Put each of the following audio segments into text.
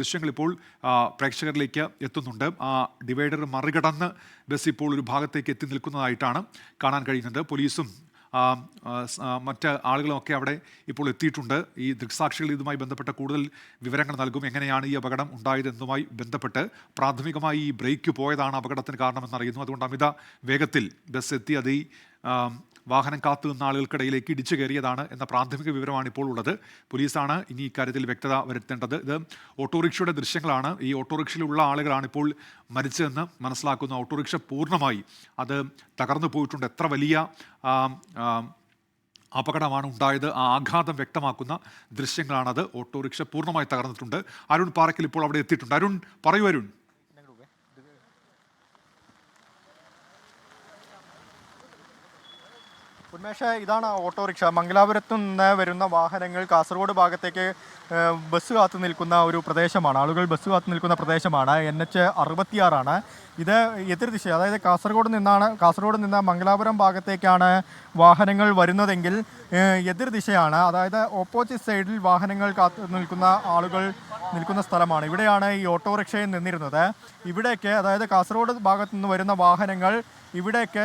ദൃശ്യങ്ങൾ ഇപ്പോൾ പ്രേക്ഷകരിലേക്ക് എത്തുന്നുണ്ട്. ആ ഡിവൈഡർ മറികടന്ന് ബസ് ഇപ്പോൾ ഒരു ഭാഗത്തേക്ക് എത്തി നിൽക്കുന്നതായിട്ടാണ് കാണാൻ കഴിയുന്നത്. പോലീസും മറ്റ് ആളുകളുമൊക്കെ അവിടെ ഇപ്പോൾ എത്തിയിട്ടുണ്ട്. ഈ ദൃക്സാക്ഷികൾ ഇതുമായി ബന്ധപ്പെട്ട കൂടുതൽ വിവരങ്ങൾ നൽകും. എങ്ങനെയാണ് ഈ അപകടം ഉണ്ടായതെന്നുമായി ബന്ധപ്പെട്ട് പ്രാഥമികമായി ഈ ബ്രേക്ക് പോയതാണ് അപകടത്തിന് കാരണമെന്നറിയുന്നു. അതുകൊണ്ട് അമിത വേഗത്തിൽ ബസ് എത്തി അത് ഈ വാഹനം കാത്തു നിന്ന ആളുകൾക്കിടയിലേക്ക് ഇടിച്ചു കയറിയതാണ് എന്ന പ്രാഥമിക വിവരമാണ് ഇപ്പോൾ ഉള്ളത്. പോലീസാണ് ഇനി ഇക്കാര്യത്തിൽ വ്യക്തത വരുത്തേണ്ടത്. ഇത് ഓട്ടോറിക്ഷയുടെ ദൃശ്യങ്ങളാണ്. ഈ ഓട്ടോറിക്ഷയിലുള്ള ആളുകളാണ് ഇപ്പോൾ മരിച്ചതെന്ന് മനസ്സിലാക്കുന്ന. ഓട്ടോറിക്ഷ പൂർണ്ണമായി അത് തകർന്നു പോയിട്ടുണ്ട്. എത്ര വലിയ അപകടമാണ് ഉണ്ടായത്, ആ ആഘാതം വ്യക്തമാക്കുന്ന ദൃശ്യങ്ങളാണത്. ഓട്ടോറിക്ഷ പൂർണ്ണമായി തകർന്നിട്ടുണ്ട്. അരുൺ പാറയ്ക്കൽ ഇപ്പോൾ അവിടെ എത്തിയിട്ടുണ്ട്. അരുൺ പറയൂ. അരുൺ, ഉന്മേഷ, ഇതാണ് ഓട്ടോറിക്ഷ. മംഗലാപുരത്തു നിന്ന് വരുന്ന വാഹനങ്ങൾ കാസർഗോഡ് ഭാഗത്തേക്ക് ബസ് കാത്തു നിൽക്കുന്ന ഒരു പ്രദേശമാണ്. ആളുകൾ ബസ് കാത്തു നിൽക്കുന്ന പ്രദേശമാണ്. NH 66 ഇത് എതിർദിശ, അതായത് കാസർഗോഡ് നിന്ന് മംഗലാപുരം ഭാഗത്തേക്കാണ് വാഹനങ്ങൾ വരുന്നതെങ്കിൽ എതിർദിശയാണ്, അതായത് ഓപ്പോസിറ്റ് സൈഡിൽ വാഹനങ്ങൾ കാത്തു നിൽക്കുന്ന ആളുകൾ നിൽക്കുന്ന സ്ഥലമാണ്. ഇവിടെയാണ് ഈ ഓട്ടോറിക്ഷയിൽ നിന്നിരുന്നത്. ഇവിടേക്ക്, അതായത് കാസർഗോഡ് ഭാഗത്തു നിന്ന് വരുന്ന വാഹനങ്ങൾ ഇവിടേക്ക്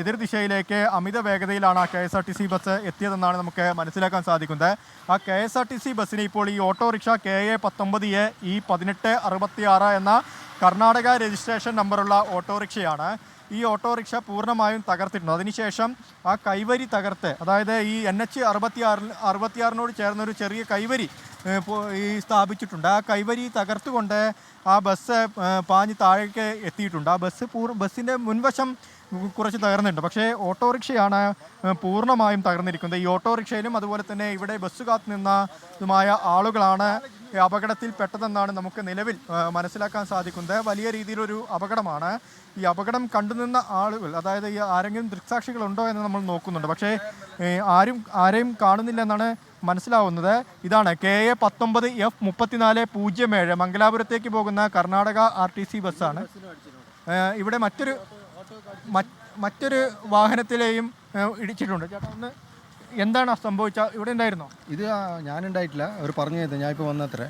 എതിർദിശയിലേക്ക് അമിത വേഗതയിലാണ് ആ KSRTC ബസ് എത്തിയതെന്നാണ് നമുക്ക് മനസ്സിലാക്കാൻ സാധിക്കുന്നത്. ആ KSRTC ബസ്സിന് ഇപ്പോൾ ഈ ഓട്ടോറിക്ഷ KA 19A E 1866 എന്ന കർണാടക രജിസ്ട്രേഷൻ നമ്പറുള്ള ഓട്ടോറിക്ഷയാണ്. ഈ ഓട്ടോറിക്ഷ പൂർണ്ണമായും തകർത്തിട്ടുണ്ട്. അതിനുശേഷം ആ കൈവരി തകർത്ത്, അതായത് ഈ NH 66 ചേർന്നൊരു ചെറിയ കൈവരി ഈ സ്ഥാപിച്ചിട്ടുണ്ട്. ആ കൈവരി തകർത്തുകൊണ്ട് ആ ബസ് പാഞ്ഞ് താഴേക്ക് എത്തിയിട്ടുണ്ട്. ആ ബസ്സിൻ്റെ മുൻവശം കുറച്ച് തകർന്നിട്ടുണ്ട്. പക്ഷേ ഓട്ടോറിക്ഷയാണ് പൂർണ്ണമായും തകർന്നിരിക്കുന്നത്. ഈ ഓട്ടോറിക്ഷയിലും അതുപോലെ തന്നെ ഇവിടെ ബസ് കാത്തു നിന്നതുമായ ആളുകളാണ് അപകടത്തിൽ പെട്ടതെന്നാണ് നമുക്ക് നിലവിൽ മനസ്സിലാക്കാൻ സാധിക്കുന്നത്. വലിയ രീതിയിലൊരു അപകടമാണ്. ഈ അപകടം കണ്ടുനിന്ന ആളുകൾ, അതായത് ഈ ആരെങ്കിലും ദൃക്സാക്ഷികളുണ്ടോ എന്ന് നമ്മൾ നോക്കുന്നുണ്ട്. പക്ഷേ ആരെയും കാണുന്നില്ല എന്നാണ് മനസ്സിലാവുന്നത്. ഇതാണ് KA 19 F 3407 മംഗലാപുരത്തേക്ക് പോകുന്ന കർണാടക RTC ബസ്സാണ്. ഇവിടെ മറ്റൊരു വാഹനത്തിലെയും ഇടിച്ചിട്ടുണ്ട്. ചേട്ടാ, ഒന്ന് എന്താണ് സംഭവിച്ച? ഇവിടെ ഉണ്ടായിരുന്നോ? ഇത് ഞാനുണ്ടായിട്ടില്ല, അവർ പറഞ്ഞു തരുന്നത്. ഞാൻ ഇപ്പോൾ വന്നത്ര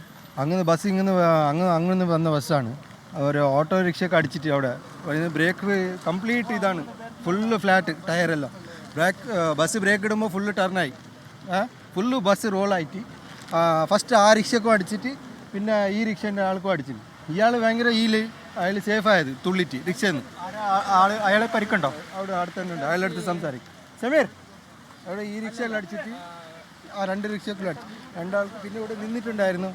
അങ്ങനെ ബസ് അങ്ങനെ വന്ന ബസ്സാണ്. ഒരു ഓട്ടോറിക്ഷയൊക്കെ അടിച്ചിട്ട് അവിടെ ബ്രേക്ക് കംപ്ലീറ്റ് ഇതാണ്, ഫുള്ള് ഫ്ലാറ്റ് ടയറെല്ലാം. ബസ് ബ്രേക്ക് ഇടുമ്പോൾ ഫുള്ള് ടർണായി, ഫുള്ള് ബസ് റോളായിട്ട് ഫസ്റ്റ് ആ റിക്ഷക്കും അടിച്ചിട്ട് പിന്നെ ഈ റിക്ഷൻ്റെ ആൾക്കും അടിച്ചിട്ട്. ഇയാൾ ഭയങ്കര അയാൾ സേഫായത് തുള്ളിട്ട് റിക്ഷന്ന്. അയാളെ പരിക്കുണ്ടോ? അവിടെ അടുത്തന്നെ ഉണ്ട്, അയാളുടെ സംസാരിക്കും. സമീർ അവിടെ ഈ റിക്ഷയിൽ അടിച്ചിട്ട് ആ രണ്ട് റിക്ഷയിലും അടിച്ചു. രണ്ടാൾ പിന്നെ ഇവിടെ നിന്നിട്ടുണ്ടായിരുന്നു,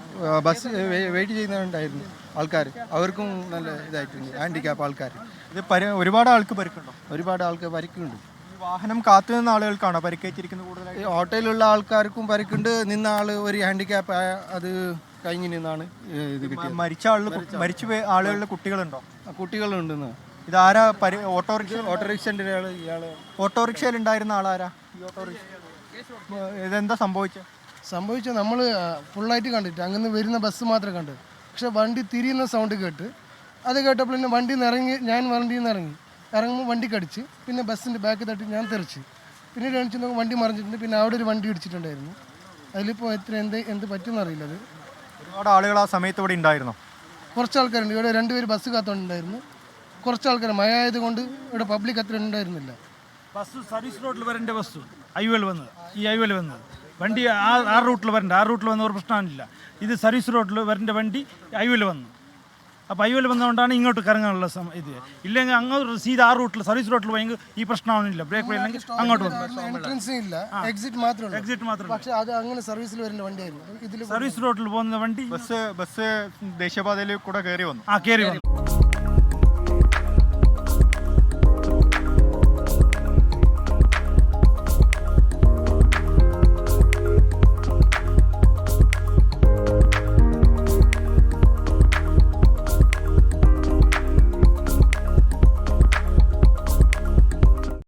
ബസ് വെയിറ്റ് ചെയ്യുന്നുണ്ടായിരുന്നു ആൾക്കാർ. അവർക്കും നല്ല ഇതായിട്ടുണ്ട്, ഹാൻഡിക്യാപ്പ് ആൾക്കാർ. ഇത് ഒരുപാട് ആൾക്ക് പരിക്കുണ്ടോ? ഒരുപാട് ആൾക്ക് പരിക്കുണ്ട്. വാഹനം കാത്തു നിന്ന ആളുകൾക്കാണോ പരിക്കേറ്റിരിക്കുന്നത് കൂടുതലായി? ഓട്ടോയിലുള്ള ആൾക്കാർക്കും പരിക്കുണ്ട്. നിന്ന ആൾ ഒരു ഹാൻഡിക്യാപ്പ് അത് കഴിഞ്ഞ് നിന്നാണ് ഇത് കിട്ടിയത്. മരിച്ച ആളുകളുടെ കുട്ടികളുണ്ടോ? കുട്ടികളുണ്ടെന്ന്. ഇതാരാ? ഓട്ടോറിക്ഷൻ്റെ ഇയാൾ ഓട്ടോറിക്ഷയിൽ ഉണ്ടായിരുന്ന ആളാരാ? ഈ ഓട്ടോറിക്ഷ ഇതെന്താ സംഭവിച്ചത്? നമ്മൾ ഫുള്ളായിട്ട് കണ്ടിട്ട് അങ്ങനെ വരുന്ന ബസ് മാത്രമേ കണ്ടത്. പക്ഷെ വണ്ടി തിരിയുന്ന സൗണ്ട് കേട്ട് അത് കേട്ടപ്പോൾ തന്നെ ഞാൻ വണ്ടിയിൽ നിന്ന് ഇറങ്ങുമ്പോൾ വണ്ടി കടിച്ച്, പിന്നെ ബസ്സിൻ്റെ ബാക്ക് തട്ടി ഞാൻ തെറിച്ച്. പിന്നീട് കാണിച്ചു നോക്കുമ്പോൾ വണ്ടി മറിഞ്ഞിട്ടുണ്ട്. പിന്നെ അവിടെ ഒരു വണ്ടി ഇടിച്ചിട്ടുണ്ടായിരുന്നു. അതിലിപ്പോൾ എന്ത് പറ്റുമെന്ന് അറിയില്ല. അത് ഒരുപാട് ആളുകൾ ആ സമയത്ത് ഇവിടെ ഉണ്ടായിരുന്നോ? കുറച്ച് ആൾക്കാരുണ്ട്. ഇവിടെ 2 പേര് ബസ് കാത്തുണ്ടായിരുന്നു. കുറച്ച് ആൾക്കാർ മഴ ആയതുകൊണ്ട് ഇവിടെ പബ്ലിക് അത്ര ഉണ്ടായിരുന്നില്ല. ബസ് സർവീസ് റോഡിൽ വരേണ്ട ബസ് ഹൈവേയിൽ വന്നത് വണ്ടി ആ റൂട്ടിൽ വന്ന ഒരു പ്രശ്നമില്ല. ഇത് സർവീസ് റോഡിൽ വരേണ്ട വണ്ടി ഹൈവേയിൽ വന്നു. അപ്പോൾ ഹൈവേയിൽ വന്നതുകൊണ്ടാണ് ഇങ്ങോട്ട് കറങ്ങാനുള്ള ഇത്. ഇല്ലെങ്കിൽ അങ്ങോട്ട് സീത ആ റൂട്ടിൽ സർവീസ് റോഡിൽ പോയെങ്കിൽ ഈ പ്രശ്നമൊന്നുമില്ല. ബ്രേക്ക് ഇല്ലെങ്കിൽ അങ്ങോട്ട് വന്നു. എൻട്രൻസ് ഇല്ല, എക്സിറ്റ് മാത്രമേ. പക്ഷേ അത് അങ്ങനെ സർവീസിൽ വരേണ്ട വണ്ടിയായിരുന്നു. ഇതിൽ സർവീസ് റോഡിൽ പോകുന്ന വണ്ടി ബസ് ദേശീയപാതയിൽ കൂടെ കയറി വന്നു. കയറി വന്നു.